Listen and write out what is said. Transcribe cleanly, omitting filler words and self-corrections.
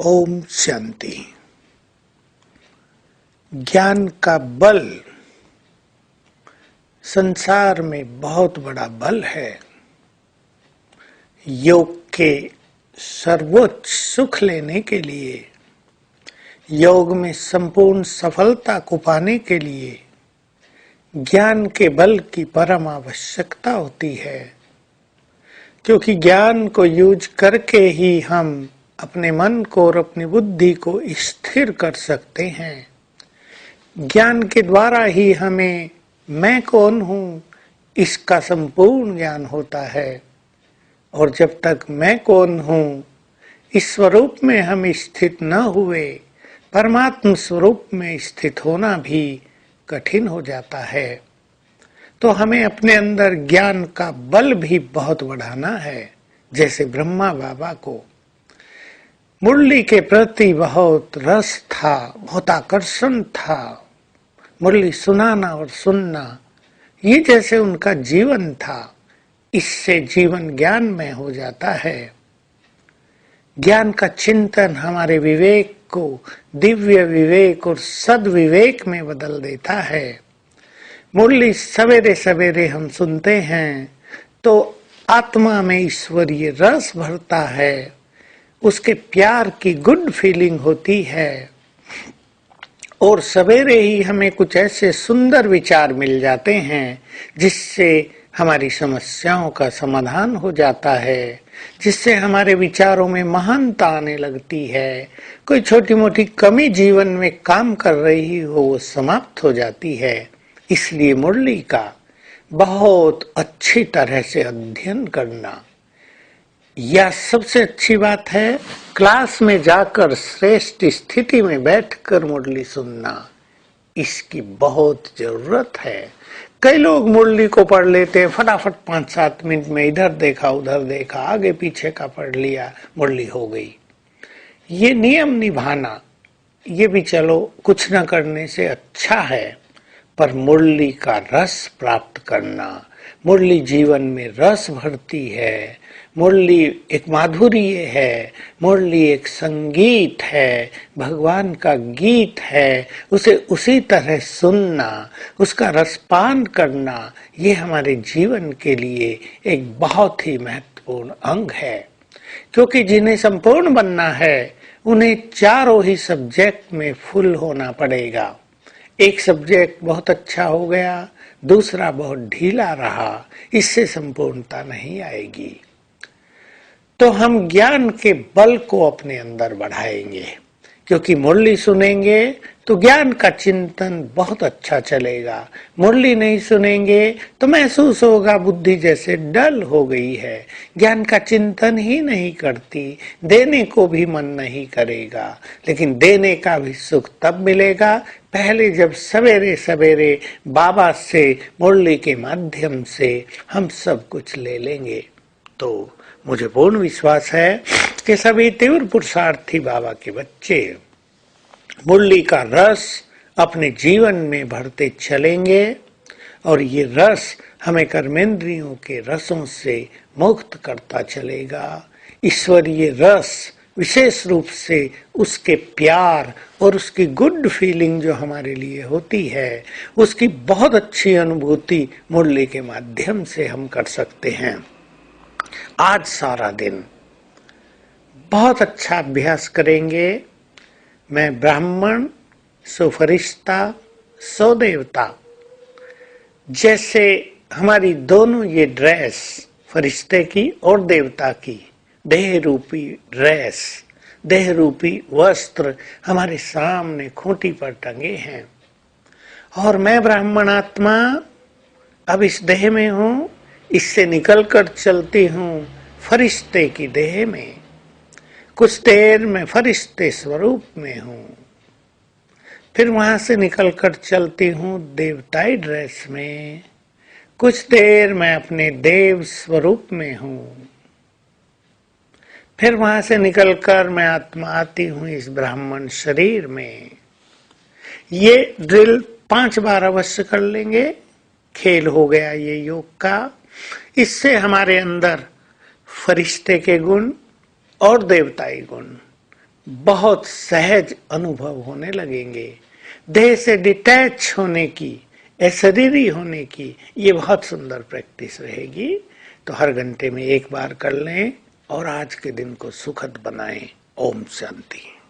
ओम शांति। ज्ञान का बल संसार में बहुत बड़ा बल है। योग के सर्वोच्च सुख लेने के लिए, योग में संपूर्ण सफलता को पाने के लिए ज्ञान के बल की परम आवश्यकता होती है, क्योंकि ज्ञान को यूज करके ही हम अपने मन को और अपनी बुद्धि को स्थिर कर सकते हैं। ज्ञान के द्वारा ही हमें मैं कौन हूँ इसका संपूर्ण ज्ञान होता है, और जब तक मैं कौन हूँ इस स्वरूप में हम स्थित न हुए, परमात्म स्वरूप में स्थित होना भी कठिन हो जाता है। तो हमें अपने अंदर ज्ञान का बल भी बहुत बढ़ाना है। जैसे ब्रह्मा बाबा को मुरली के प्रति बहुत रस था, बहुत आकर्षण था। मुरली सुनाना और सुनना ये जैसे उनका जीवन था। इससे जीवन ज्ञान में हो जाता है। ज्ञान का चिंतन हमारे विवेक को दिव्य विवेक और सद्विवेक में बदल देता है। मुरली सवेरे सवेरे हम सुनते हैं तो आत्मा में ईश्वरीय रस भरता है, उसके प्यार की गुड फीलिंग होती है, और सवेरे ही हमें कुछ ऐसे सुंदर विचार मिल जाते हैं जिससे हमारी समस्याओं का समाधान हो जाता है, जिससे हमारे विचारों में महानता आने लगती है। कोई छोटी मोटी कमी जीवन में काम कर रही हो वो समाप्त हो जाती है। इसलिए मुरली का बहुत अच्छी तरह से अध्ययन करना यह सबसे अच्छी बात है। क्लास में जाकर श्रेष्ठ स्थिति में बैठकर मुरली सुनना, इसकी बहुत जरूरत है। कई लोग मुरली को पढ़ लेते हैं फटाफट 5-7 मिनट में, इधर देखा उधर देखा, आगे पीछे का पढ़ लिया, मुरली हो गई। ये नियम निभाना ये भी चलो कुछ न करने से अच्छा है, पर मुरली का रस प्राप्त करना, मुरली जीवन में रस भरती है। मुरली एक माधुर्य है, मुरली एक संगीत है, भगवान का गीत है। उसे उसी तरह सुनना, उसका रसपान करना, ये हमारे जीवन के लिए एक बहुत ही महत्वपूर्ण अंग है। क्योंकि जिन्हें संपूर्ण बनना है उन्हें चारों ही सब्जेक्ट में फुल होना पड़ेगा। एक सब्जेक्ट बहुत अच्छा हो गया, दूसरा बहुत ढीला रहा, इससे संपूर्णता नहीं आएगी। तो हम ज्ञान के बल को अपने अंदर बढ़ाएंगे, क्योंकि मुरली सुनेंगे तो ज्ञान का चिंतन बहुत अच्छा चलेगा। मुरली नहीं सुनेंगे तो महसूस होगा बुद्धि जैसे डल हो गई है, ज्ञान का चिंतन ही नहीं करती, देने को भी मन नहीं करेगा। लेकिन देने का भी सुख तब मिलेगा पहले जब सवेरे सवेरे बाबा से मुरली के माध्यम से हम सब कुछ ले लेंगे। तो मुझे पूर्ण विश्वास है कि सभी तीव्र पुरुषार्थी बाबा के बच्चे मुरली का रस अपने जीवन में भरते चलेंगे, और ये रस हमें कर्मेंद्रियों के रसों से मुक्त करता चलेगा। ईश्वरीय रस विशेष रूप से उसके प्यार और उसकी गुड फीलिंग जो हमारे लिए होती है, उसकी बहुत अच्छी अनुभूति मुरली के माध्यम से हम कर सकते हैं। आज सारा दिन बहुत अच्छा अभ्यास करेंगे। मैं ब्राह्मण, सो फरिश्ता, सो देवता, जैसे हमारी दोनों ये ड्रेस फरिश्ते की और देवता की, देह रूपी ड्रेस, देह रूपी वस्त्र हमारे सामने खूंटी पर टंगे हैं, और मैं ब्राह्मण आत्मा अब इस देह में हूँ, इससे निकलकर चलती हूँ फरिश्ते की देह में। कुछ देर मैं फरिश्ते स्वरूप में हूँ, फिर वहां से निकलकर चलती हूँ देवताई ड्रेस में। कुछ देर मैं अपने देव स्वरूप में हूँ, फिर वहां से निकलकर मैं आत्मा आती हूँ इस ब्राह्मण शरीर में। ये ड्रिल 5 बार अवश्य कर लेंगे। खेल हो गया ये योग का। इससे हमारे अंदर फरिश्ते के गुण और देवताई गुण बहुत सहज अनुभव होने लगेंगे। देह से डिटैच होने की, अशरीरी होने की ये बहुत सुंदर प्रैक्टिस रहेगी। तो हर घंटे में एक बार कर लें और आज के दिन को सुखद बनाएं। ओम शांति।